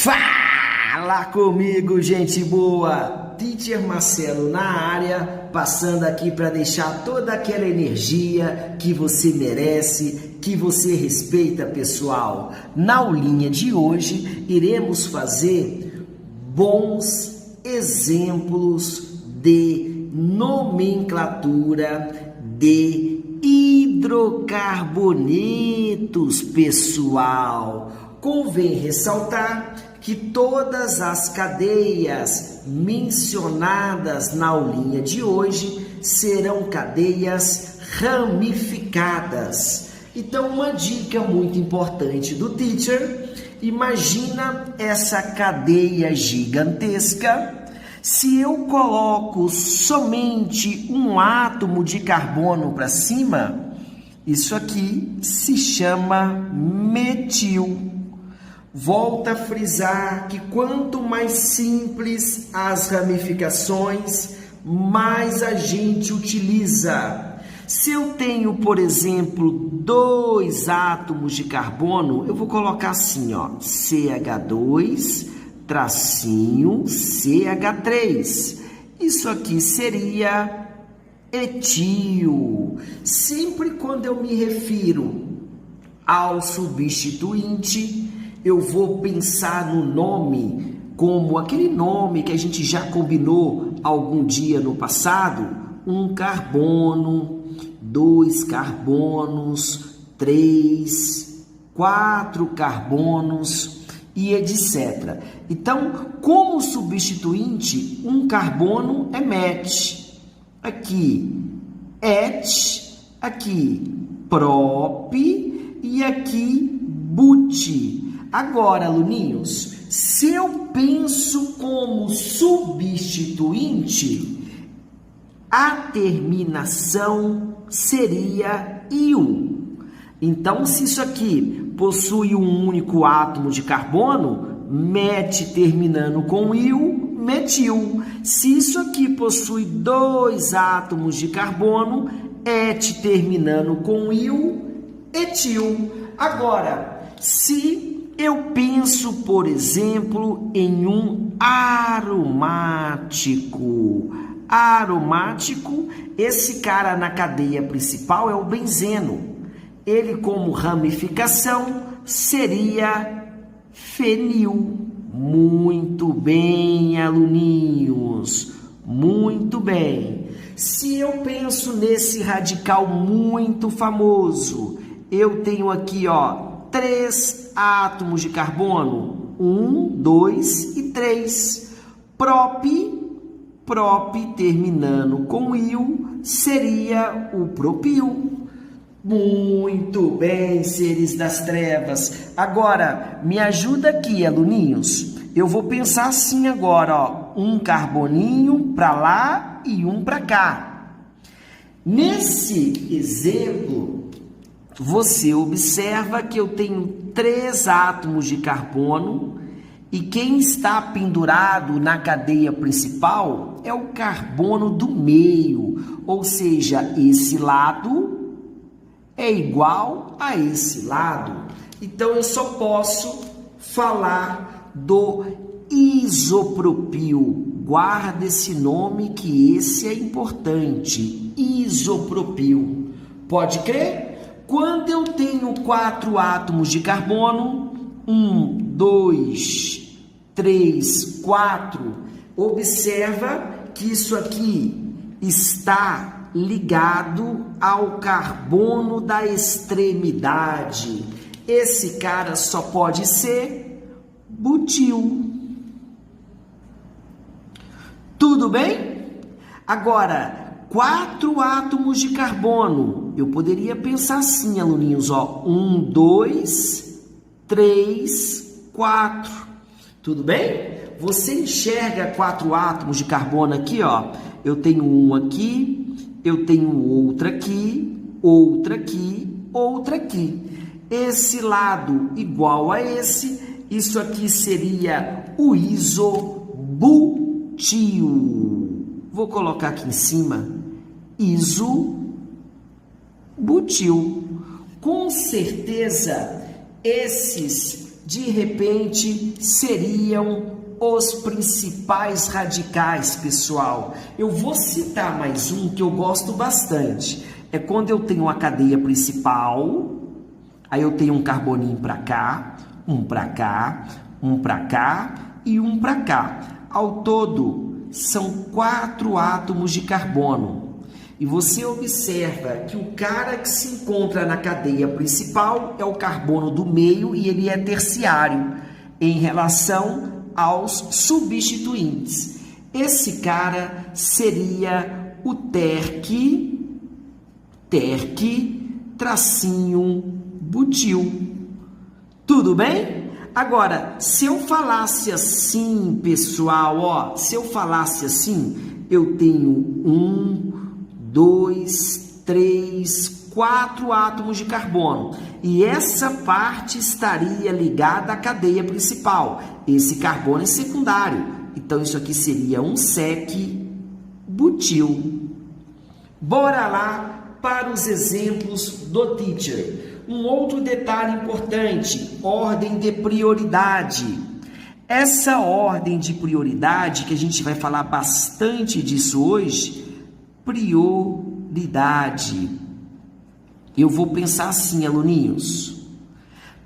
Fala comigo, gente boa! Teacher Marcelo na área, passando aqui para deixar toda aquela energia que você merece, que você respeita, pessoal. Na aulinha de hoje, iremos fazer bons exemplos de nomenclatura de hidrocarbonetos, pessoal. Convém ressaltar que todas as cadeias mencionadas na aulinha de hoje serão cadeias ramificadas. Então, uma dica muito importante do teacher: imagina essa cadeia gigantesca. Se eu coloco somente um átomo de carbono para cima, isso aqui se chama metil. Volto a frisar que quanto mais simples as ramificações, mais a gente utiliza. Se eu tenho, por exemplo, 2 átomos de carbono, eu vou colocar assim, ó, CH2, tracinho, CH3. Isso aqui seria etil. Sempre quando eu me refiro ao substituinte, eu vou pensar no nome como aquele nome que a gente já combinou algum dia no passado: 1 carbono, 2 carbonos, 3, 4 carbonos e etc. Então, como substituinte, 1 carbono é met, aqui et, aqui prop e aqui but. Agora, aluninhos, se eu penso como substituinte, a terminação seria -il. Então, se isso aqui possui um único átomo de carbono, met terminando com -il, metil. Se isso aqui possui 2 átomos de carbono, et terminando com -il, etil. Agora, se eu penso, por exemplo, em um aromático. Aromático, esse cara na cadeia principal é o benzeno. Ele, como ramificação, seria fenil. Muito bem, aluninhos. Muito bem. Se eu penso nesse radical muito famoso, eu tenho aqui, ó, 3 átomos de carbono, 1, 2 e 3. Prop terminando com -il, seria o propil. Muito bem, seres das trevas. Agora, me ajuda aqui, aluninhos. Eu vou pensar assim agora, ó, 1 carboninho para lá e 1 para cá. Nesse exemplo, você observa que eu tenho 3 átomos de carbono e quem está pendurado na cadeia principal é o carbono do meio, ou seja, esse lado é igual a esse lado. Então, eu só posso falar do isopropil. Guarda esse nome que esse é importante, isopropil. Pode crer? Quando eu tenho 4 átomos de carbono, 1, 2, 3, 4, observa que isso aqui está ligado ao carbono da extremidade. Esse cara só pode ser butil. Tudo bem? Agora, 4 átomos de carbono. Eu poderia pensar assim, aluninhos, ó, 1, 2, 3, 4. Tudo bem? Você enxerga 4 átomos de carbono aqui, ó. Eu tenho um aqui, eu tenho outra aqui, outra aqui, outra aqui. Esse lado igual a esse, isso aqui seria o isobutil. Vou colocar aqui em cima, isobutil. Com certeza, esses de repente seriam os principais radicais, pessoal. Eu vou citar mais um que eu gosto bastante. É quando eu tenho a cadeia principal, aí eu tenho um carboninho para cá, um para cá, um para cá e um para cá. Ao todo, são 4 átomos de carbono. E você observa que o cara que se encontra na cadeia principal é o carbono do meio e ele é terciário em relação aos substituintes. Esse cara seria o terc-butil. Tudo bem? Agora, se eu falasse assim, pessoal, ó, se eu falasse assim, eu tenho 1, 2, 3, 4 átomos de carbono. E essa parte estaria ligada à cadeia principal. Esse carbono é secundário. Então, isso aqui seria um sec-butil. Bora lá para os exemplos do teacher. Um outro detalhe importante, ordem de prioridade. Essa ordem de prioridade, que a gente vai falar bastante disso hoje, prioridade. Eu vou pensar assim, aluninhos.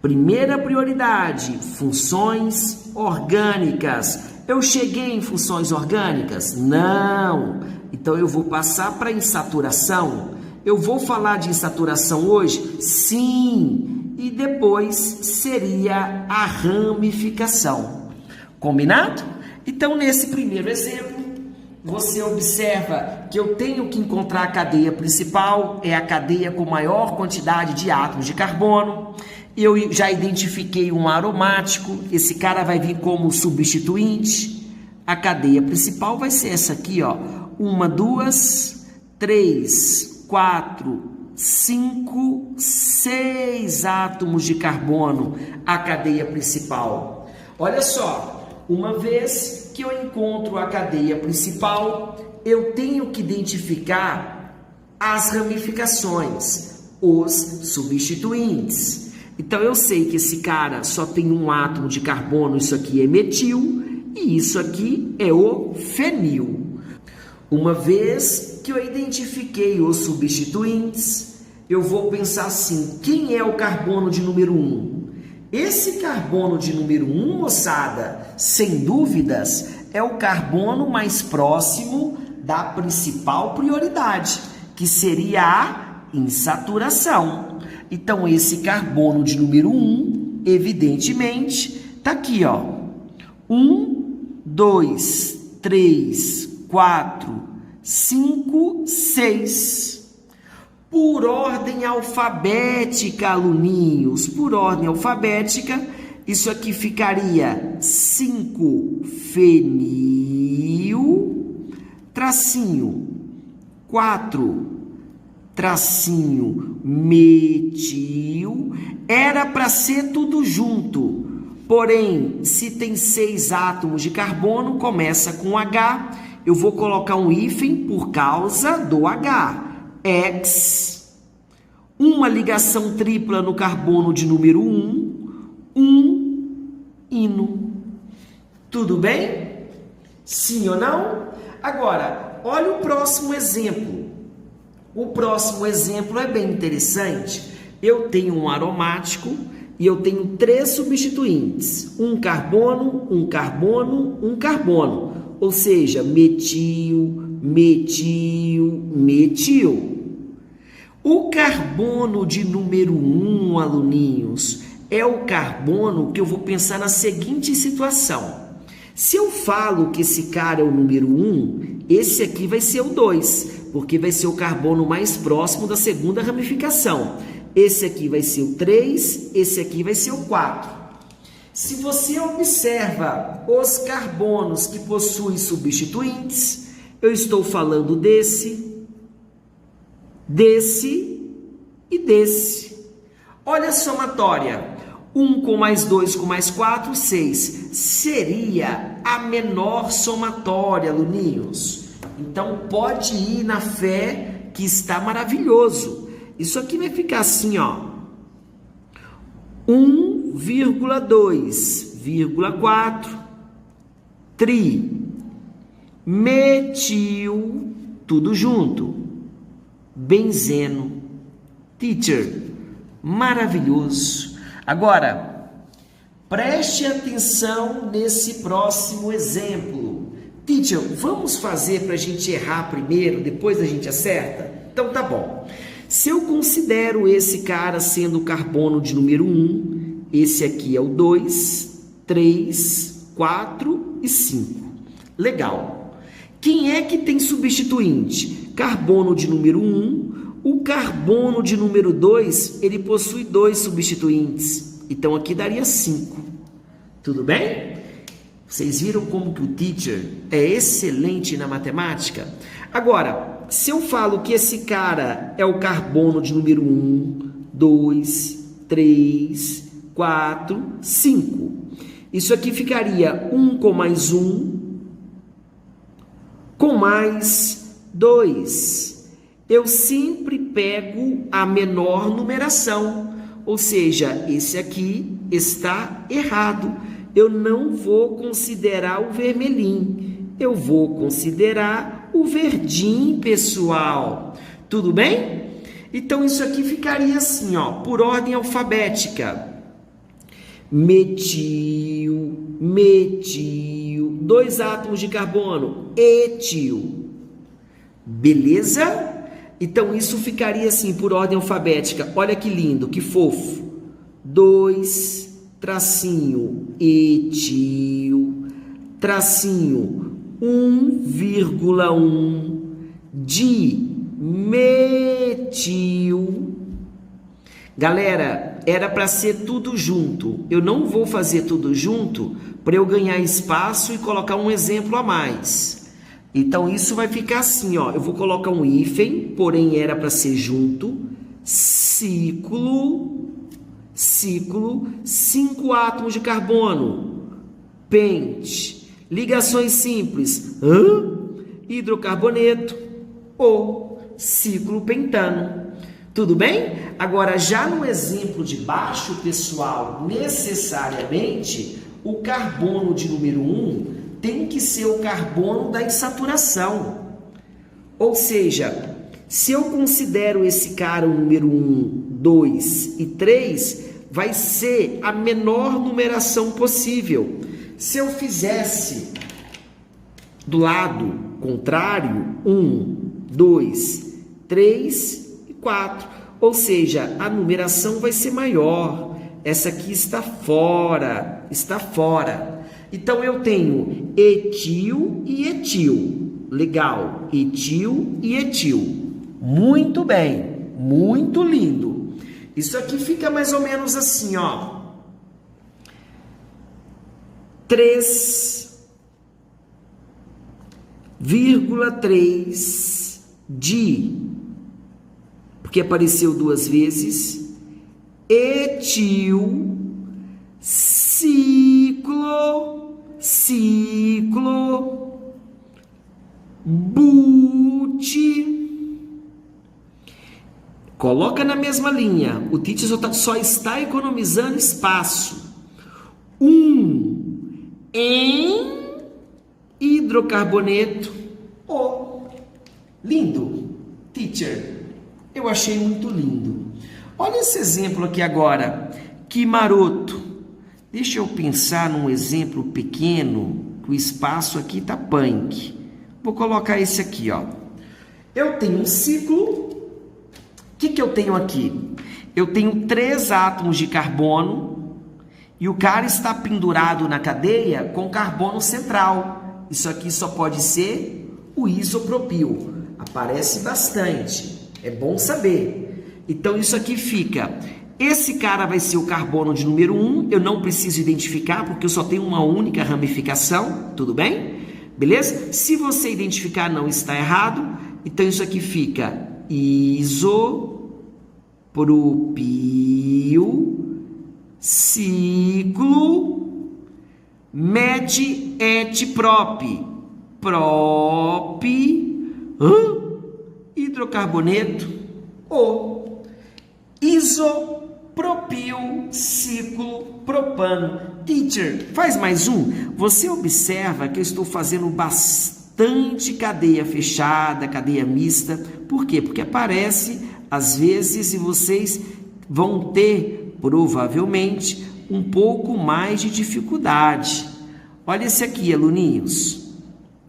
Primeira prioridade, funções orgânicas. Eu cheguei em funções orgânicas? Não. Então, eu vou passar para insaturação. Eu vou falar de insaturação hoje? Sim. E depois seria a ramificação. Combinado? Então, nesse primeiro exemplo, você observa que eu tenho que encontrar a cadeia principal, é a cadeia com maior quantidade de átomos de carbono. Eu já identifiquei um aromático, esse cara vai vir como substituinte. A cadeia principal vai ser essa aqui, ó. 1, 2, 3, 4, 5, 6 átomos de carbono, a cadeia principal. Olha só. Uma vez que eu encontro a cadeia principal, eu tenho que identificar as ramificações, os substituintes. Então, eu sei que esse cara só tem um átomo de carbono, isso aqui é metil, e isso aqui é o fenil. Uma vez que eu identifiquei os substituintes, eu vou pensar assim, quem é o carbono de número 1? Esse carbono de número 1, moçada, sem dúvidas, é o carbono mais próximo da principal prioridade, que seria a insaturação. Então, esse carbono de número 1, evidentemente, está aqui, ó. 1, 2, 3, 4, 5, 6. Por ordem alfabética, aluninhos, por ordem alfabética, isso aqui ficaria 5-fenil, tracinho, 4, tracinho, metil. Era para ser tudo junto, porém, se tem 6 átomos de carbono, começa com H, eu vou colocar um hífen por causa do H. X, uma ligação tripla no carbono de número 1, ino. Tudo bem? Sim ou não? Agora, olha o próximo exemplo. O próximo exemplo é bem interessante. Eu tenho um aromático e eu tenho 3 substituintes. Um carbono, um carbono, um carbono. Ou seja, metil, metil, metil. O carbono de número 1, aluninhos, é o carbono que eu vou pensar na seguinte situação. Se eu falo que esse cara é o número 1, esse aqui vai ser o 2, porque vai ser o carbono mais próximo da segunda ramificação. Esse aqui vai ser o 3, esse aqui vai ser o 4. Se você observa os carbonos que possuem substituintes, eu estou falando desse e desse. Olha a somatória. 1 com mais 2 com mais 4, 6. Seria a menor somatória, aluninhos. Então, pode ir na fé que está maravilhoso. Isso aqui vai ficar assim, ó. 1 1,2,4 metil, tudo junto, benzeno. Teacher, maravilhoso. Agora, preste atenção nesse próximo exemplo. Teacher, vamos fazer para a gente errar primeiro, depois a gente acerta? Então tá bom. Se eu considero esse cara sendo o carbono de número 1, esse aqui é o 2, 3, 4 e 5. Legal. Quem é que tem substituinte? Carbono de número 1. O carbono de número 2, ele possui 2 substituintes. Então, aqui daria 5. Tudo bem? Vocês viram como que o teacher é excelente na matemática? Agora, se eu falo que esse cara é o carbono de número 1, 2, 3, 4, 5. Isso aqui ficaria 1 com mais 1, com mais 2. Eu sempre pego a menor numeração, ou seja, esse aqui está errado. Eu não vou considerar o vermelhinho, eu vou considerar o verdinho, pessoal. Tudo bem? Então, isso aqui ficaria assim, ó, por ordem alfabética. Metil, metil, 2 átomos de carbono, etil. Beleza? Então, isso ficaria assim, por ordem alfabética. Olha que lindo, que fofo. 2, tracinho, etil, tracinho, 1,1, dimetil. Galera, era para ser tudo junto. Eu não vou fazer tudo junto para eu ganhar espaço e colocar um exemplo a mais. Então, isso vai ficar assim, ó. Eu vou colocar um hífen, porém era para ser junto. Ciclo, 5 átomos de carbono. Pente. Ligações simples. Hidrocarboneto. O ciclo pentano. Tudo bem? Agora, já no exemplo de baixo, pessoal, necessariamente, o carbono de número 1 tem que ser o carbono da insaturação. Ou seja, se eu considero esse cara o número 1, 2 e 3, vai ser a menor numeração possível. Se eu fizesse do lado contrário, 1, 2, 3 e 4. Ou seja, a numeração vai ser maior. Essa aqui está fora, está fora. Então, eu tenho etil e etil. Legal. Etil e etil. Muito bem. Muito lindo. Isso aqui fica mais ou menos assim, ó. 3,3 di, porque apareceu 2 vezes, etil, ciclo, bute. Coloca na mesma linha. O teacher só está economizando espaço. Em hidrocarboneto. Lindo. Teacher, eu achei muito lindo. Olha esse exemplo aqui agora. Que maroto. Deixa eu pensar num exemplo pequeno, que o espaço aqui tá punk. Vou colocar esse aqui, ó. Eu tenho um ciclo. O que eu tenho aqui? Eu tenho 3 átomos de carbono e o cara está pendurado na cadeia com carbono central. Isso aqui só pode ser o isopropil. Aparece bastante. É bom saber. Então, isso aqui fica... Esse cara vai ser o carbono de número 1. Eu não preciso identificar, porque eu só tenho uma única ramificação. Tudo bem? Beleza? Se você identificar, não está errado. Então, isso aqui fica isopropil, ciclo, met-et-prop, hidrocarboneto, iso, propil, ciclo, propano. Teacher, faz mais um. Você observa que eu estou fazendo bastante cadeia fechada, cadeia mista. Por quê? Porque aparece às vezes e vocês vão ter, provavelmente, um pouco mais de dificuldade. Olha esse aqui, aluninhos.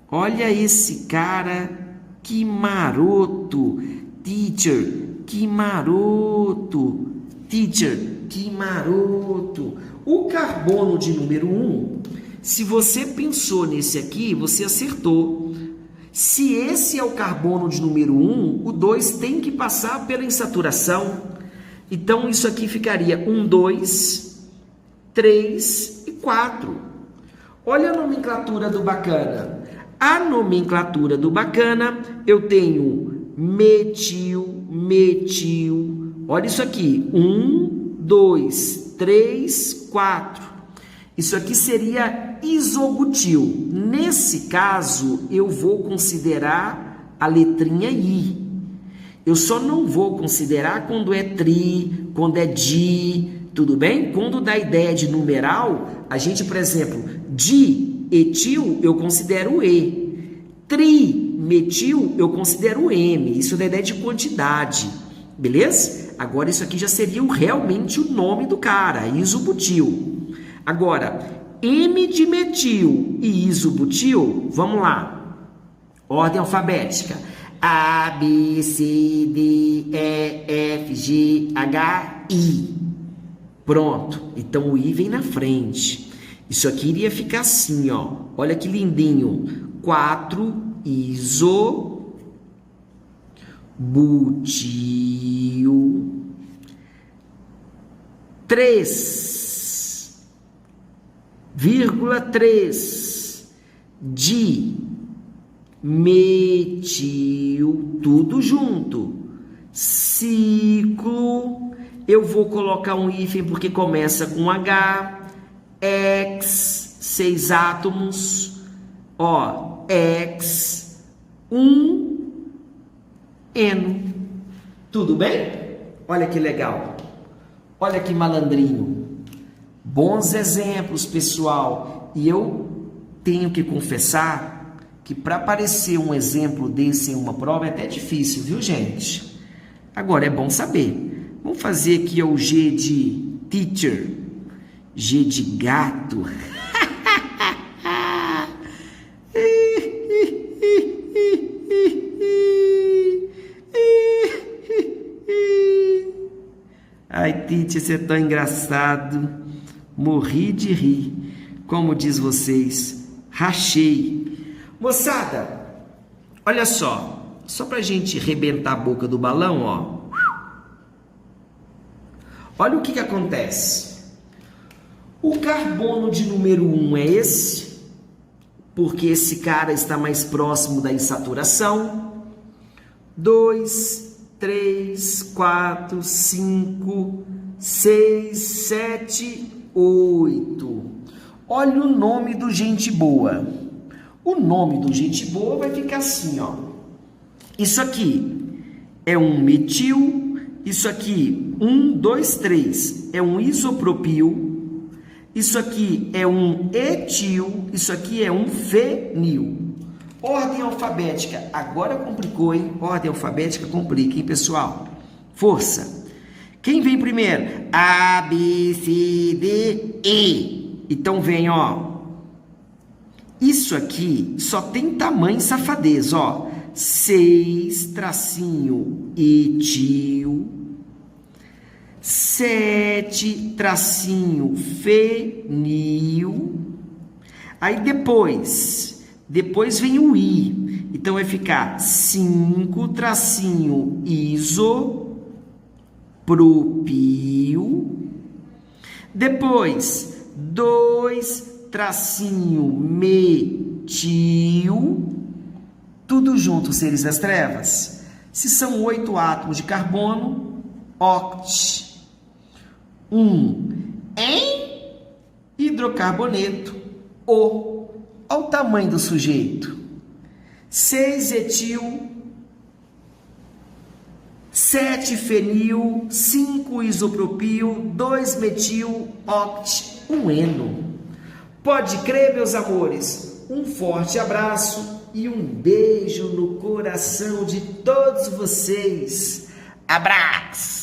Olha esse cara, que maroto. Teacher, que maroto. Teacher, que maroto. O carbono de número 1, se você pensou nesse aqui, você acertou. Se esse é o carbono de número 1, o 2 tem que passar pela insaturação. Então, isso aqui ficaria 1, 2, 3 e 4. Olha a nomenclatura do bacana. A nomenclatura do bacana, eu tenho metil, metil. Olha isso aqui, 1, 2, 3, 4. Isso aqui seria isobutil. Nesse caso, eu vou considerar a letrinha I. Eu só não vou considerar quando é tri, quando é di, tudo bem? Quando dá ideia de numeral, a gente, por exemplo, dietil, eu considero o E. Trimetil, eu considero o M. Isso dá ideia de quantidade, beleza? Agora, isso aqui já seria realmente o nome do cara, isobutil. Agora, M-dimetil e isobutil, vamos lá. Ordem alfabética. A, B, C, D, E, F, G, H, I. Pronto. Então, o I vem na frente. Isso aqui iria ficar assim, ó. Olha que lindinho. 4, isobutil. 3,3 dimetil, tudo junto. Ciclo, eu vou colocar um hífen porque começa com H, X, 6 átomos, ó, X, 1, N. Tudo bem? Olha que legal. Olha que malandrinho. Bons exemplos, pessoal. E eu tenho que confessar que para aparecer um exemplo desse em uma prova é até difícil, viu, gente? Agora é bom saber. Vamos fazer aqui o G de teacher. G de gato. Ai, teacher, você é tão engraçado. Morri de rir. Como diz vocês, rachei. Moçada, olha só. Só pra gente rebentar a boca do balão, ó. Olha o que acontece. O carbono de número 1 é esse, porque esse cara está mais próximo da insaturação. 2, 3, 4, 5, 6, 7, 8. Olha o nome do gente boa. O nome do gente boa vai ficar assim, ó. Isso aqui é um metil, isso aqui, 1, 2, 3, é um isopropil, isso aqui é um etil, isso aqui é um fenil. Ordem alfabética, agora complicou, hein? Ordem alfabética complica, hein, pessoal? Força! Quem vem primeiro? A, B, C, D, E. Então vem, ó. Isso aqui só tem tamanho safadez, ó. 6, tracinho, etil. 7, tracinho, fenil. Aí depois vem o I. Então vai ficar 5, tracinho, isopropil. Depois 2, tracinho, metil. Tudo junto, seres das trevas. Se são 8 átomos de carbono, oct. 1 em hidrocarboneto, O. Olha o tamanho do sujeito. 6 etil, 7-fenil, 5-isopropil, 2-metil-oct, 1-eno. Pode crer, meus amores? Um forte abraço e um beijo no coração de todos vocês. Abraço!